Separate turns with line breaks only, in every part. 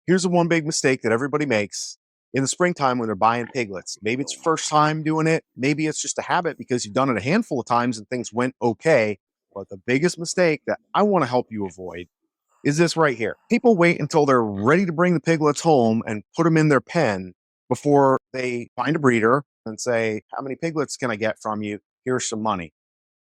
Here's the one big mistake that everybody makes in the springtime when they're buying piglets. Maybe it's your first time doing it. Maybe it's just a habit because you've done it a handful of times and things went okay. But the biggest mistake that I want to help you avoid is this right here. People wait until they're ready to bring the piglets home and put them in their pen before they find a breeder and say, "How many piglets can I get from you? Here's some money."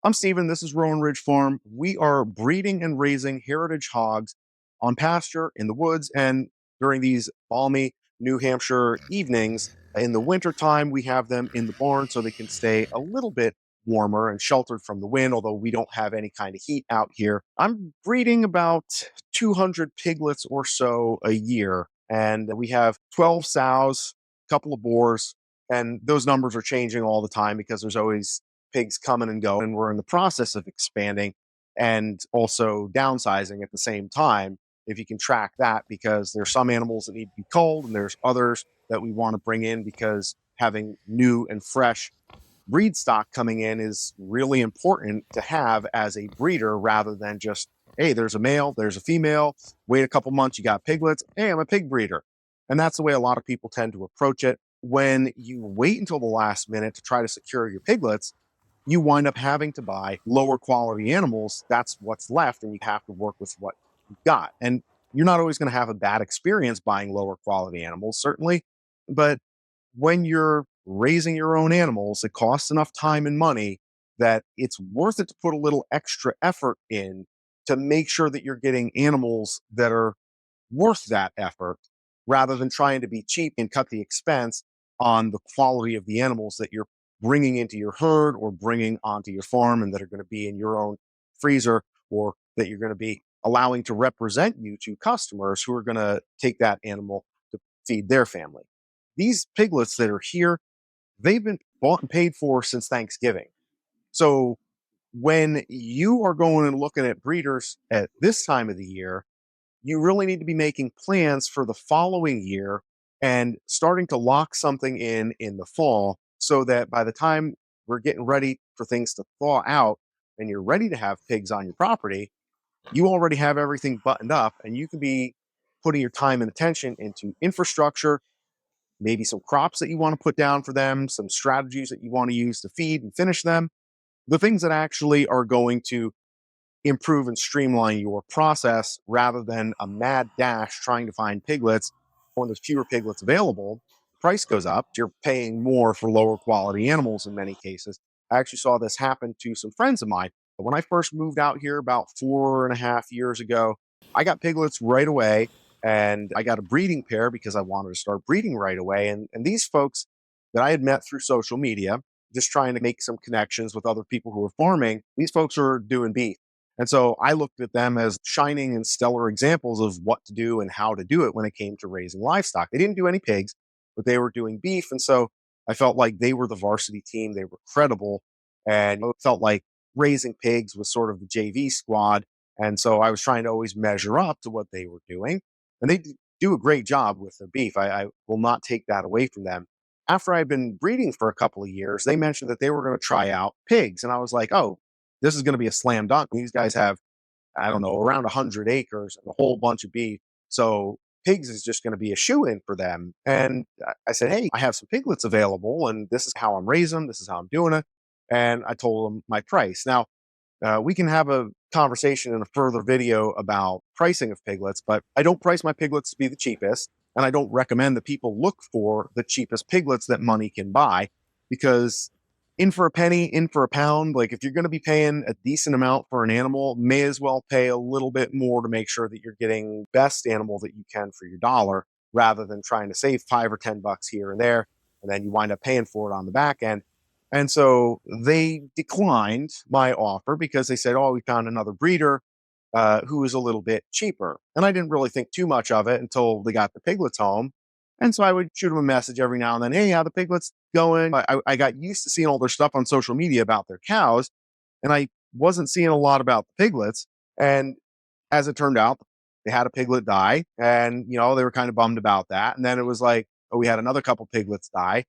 I'm Steven. This is Rowan Ridge Farm. We are breeding and raising heritage hogs on pasture in the woods and during these balmy New Hampshire evenings. In the wintertime, we have them in the barn so they can stay a little bit warmer and sheltered from the wind, although we don't have any kind of heat out here. I'm breeding about 200 piglets or so a year, and we have 12 sows, a couple of boars, and those numbers are changing all the time because there's always pigs coming and going. And we're in the process of expanding and also downsizing at the same time, if you can track that, because there's some animals that need to be culled and there's others that we want to bring in because having new and fresh breed stock coming in is really important to have as a breeder rather than just, hey, there's a male, there's a female, wait a couple months, you got piglets, hey, I'm a pig breeder. And that's the way a lot of people tend to approach it. When you wait until the last minute to try to secure your piglets, you wind up having to buy lower quality animals. That's what's left, and you have to work with what you've got. And you're not always going to have a bad experience buying lower quality animals, certainly. But when you're raising your own animals, it costs enough time and money that it's worth it to put a little extra effort in to make sure that you're getting animals that are worth that effort rather than trying to be cheap and cut the expense on the quality of the animals that you're bringing into your herd or bringing onto your farm and that are going to be in your own freezer or that you're going to be allowing to represent you to customers who are going to take that animal to feed their family. These piglets that are here, they've been bought and paid for since Thanksgiving. So when you are going and looking at breeders at this time of the year, you really need to be making plans for the following year and starting to lock something in the fall so that by the time we're getting ready for things to thaw out and you're ready to have pigs on your property, you already have everything buttoned up and you can be putting your time and attention into infrastructure, maybe some crops that you want to put down for them, some strategies that you want to use to feed and finish them, the things that actually are going to improve and streamline your process rather than a mad dash trying to find piglets. When there's fewer piglets available, price goes up. You're paying more for lower quality animals in many cases. I actually saw this happen to some friends of mine. When I first moved out here about 4.5 years ago, I got piglets right away and I got a breeding pair because I wanted to start breeding right away. And these folks that I had met through social media, just trying to make some connections with other people who are farming, these folks are doing beef. And so I looked at them as shining and stellar examples of what to do and how to do it when it came to raising livestock. They didn't do any pigs, but they were doing beef. And so I felt like they were the varsity team. They were credible. And it felt like raising pigs was sort of the JV squad. And so I was trying to always measure up to what they were doing. And they do a great job with their beef. I will not take that away from them. After I'd been breeding for a couple of years, they mentioned that they were going to try out pigs. And I was like, oh, this is going to be a slam dunk. These guys have, I don't know, around 100 acres and a whole bunch of beef. So pigs is just going to be a shoe in for them. And I said, hey, I have some piglets available, and this is how I'm raising them. This is how I'm doing it. And I told them my price. Now, we can have a conversation in a further video about pricing of piglets, but I don't price my piglets to be the cheapest. And I don't recommend that people look for the cheapest piglets that money can buy because in for a penny, in for a pound. Like if you're going to be paying a decent amount for an animal, may as well pay a little bit more to make sure that you're getting best animal that you can for your dollar rather than trying to save 5 or 10 bucks here and there. And then you wind up paying for it on the back end. And so they declined my offer because they said, oh, we found another breeder who was a little bit cheaper. And I didn't really think too much of it until they got the piglets home. And so I would shoot them a message every now and then. Hey, how the piglets going? I got used to seeing all their stuff on social media about their cows, and I wasn't seeing a lot about the piglets. And as it turned out, they had a piglet die, and they were kind of bummed about that. And then it was like, oh, we had another couple piglets die,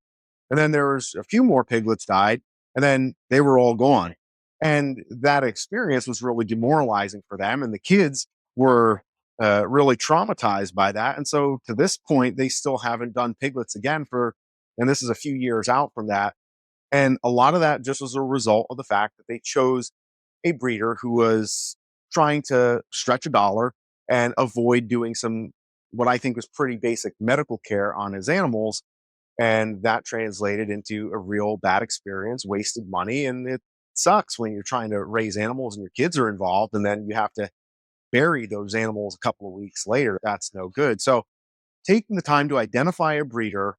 and then there was a few more piglets died, and then they were all gone. And that experience was really demoralizing for them. And the kids were really traumatized by that. And so to this point, they still haven't done piglets again and this is a few years out from that. And a lot of that just was a result of the fact that they chose a breeder who was trying to stretch a dollar and avoid doing some, what I think was pretty basic medical care on his animals. And that translated into a real bad experience, wasted money. And it sucks when you're trying to raise animals and your kids are involved and then you have to bury those animals a couple of weeks later. That's no good. So taking the time to identify a breeder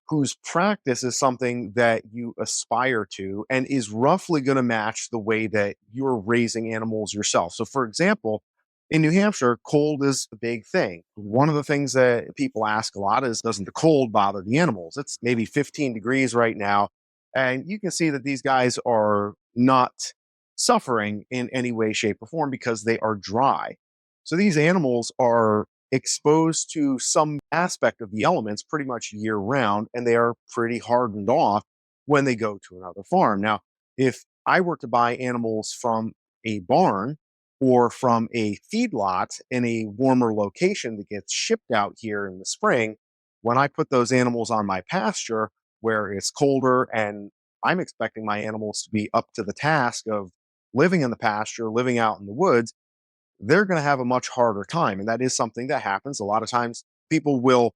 whose practice is something that you aspire to and is roughly going to match the way that you're raising animals yourself. So, for example, in New Hampshire, cold is a big thing. One of the things that people ask a lot is, doesn't the cold bother the animals? It's maybe 15 degrees right now. And you can see that these guys are not suffering in any way, shape, or form because they are dry. So these animals are exposed to some aspect of the elements pretty much year round, and they are pretty hardened off when they go to another farm. Now, if I were to buy animals from a barn or from a feedlot in a warmer location that gets shipped out here in the spring, when I put those animals on my pasture where it's colder and I'm expecting my animals to be up to the task of living in the pasture, living out in the woods, they're going to have a much harder time. And that is something that happens. A lot of times people will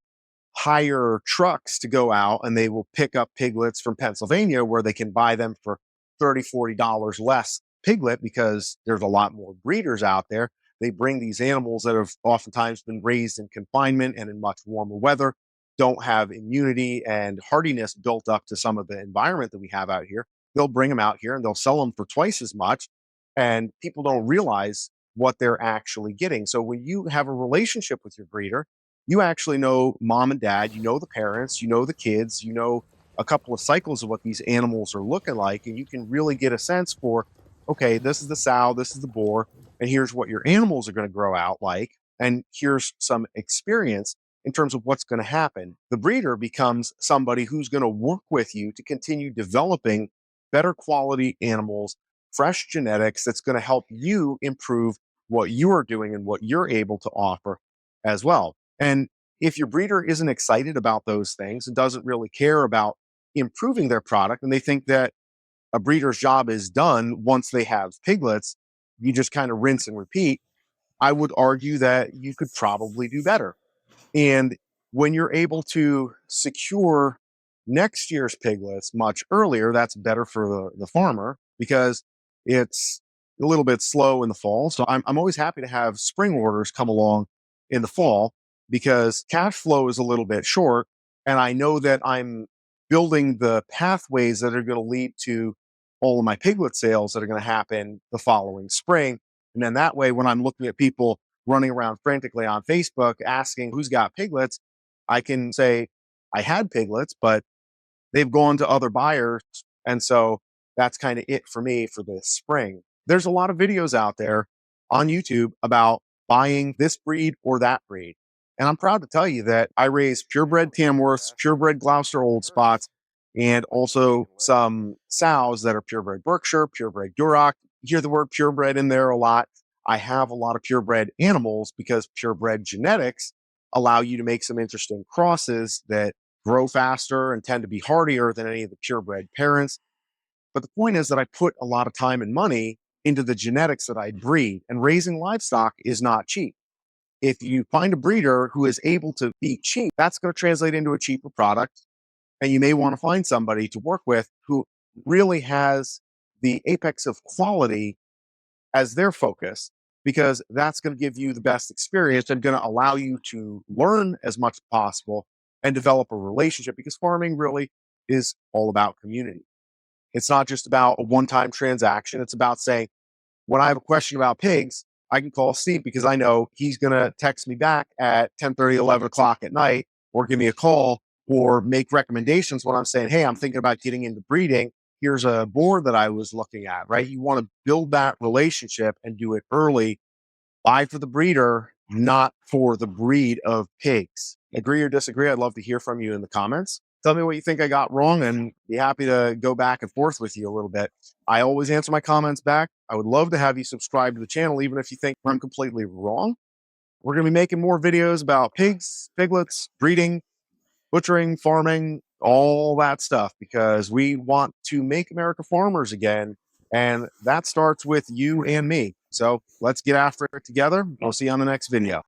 hire trucks to go out and they will pick up piglets from Pennsylvania where they can buy them for $30, $40 less piglet because there's a lot more breeders out there. They bring these animals that have oftentimes been raised in confinement and in much warmer weather, don't have immunity and hardiness built up to some of the environment that we have out here. They'll bring them out here and they'll sell them for twice as much. And people don't realize what they're actually getting. So when you have a relationship with your breeder, you actually know mom and dad, you know the parents, you know the kids, you know a couple of cycles of what these animals are looking like, and you can really get a sense for, okay, this is the sow, this is the boar, and here's what your animals are going to grow out like, and here's some experience in terms of what's going to happen. The breeder becomes somebody who's going to work with you to continue developing better quality animals, fresh genetics that's going to help you improve what you are doing and what you're able to offer as well. And if your breeder isn't excited about those things and doesn't really care about improving their product, and they think that a breeder's job is done once they have piglets, you just kind of rinse and repeat, I would argue that you could probably do better. And when you're able to secure next year's piglets much earlier, that's better for the farmer because it's a little bit slow in the fall. So I'm always happy to have spring orders come along in the fall because cash flow is a little bit short. And I know that I'm building the pathways that are going to lead to all of my piglet sales that are going to happen the following spring. And then that way, when I'm looking at people running around frantically on Facebook asking who's got piglets, I can say I had piglets, but they've gone to other buyers. And so that's kind of it for me for this spring. There's a lot of videos out there on YouTube about buying this breed or that breed. And I'm proud to tell you that I raise purebred Tamworths, purebred Gloucester Old Spots, and also some sows that are purebred Berkshire, purebred Duroc. You hear the word purebred in there a lot. I have a lot of purebred animals because purebred genetics allow you to make some interesting crosses that grow faster and tend to be hardier than any of the purebred parents. But the point is that I put a lot of time and money into the genetics that I breed, and raising livestock is not cheap. If you find a breeder who is able to be cheap, that's going to translate into a cheaper product. And you may want to find somebody to work with who really has the apex of quality as their focus, because that's going to give you the best experience and going to allow you to learn as much as possible and develop a relationship because farming really is all about community. It's not just about a one time transaction. It's about saying, when I have a question about pigs, I can call Steve because I know he's going to text me back at 10:30, 11 o'clock at night, or give me a call or make recommendations when I'm saying, hey, I'm thinking about getting into breeding. Here's a board that I was looking at, right? You want to build that relationship and do it early. Buy for the breeder, not for the breed of pigs. Agree or disagree? I'd love to hear from you in the comments. Tell me what you think I got wrong and be happy to go back and forth with you a little bit. I always answer my comments back. I would love to have you subscribe to the channel, even if you think I'm completely wrong. We're going to be making more videos about pigs, piglets, breeding, butchering, farming, all that stuff, because we want to make America farmers again. And that starts with you and me. So let's get after it together. We'll see you on the next video.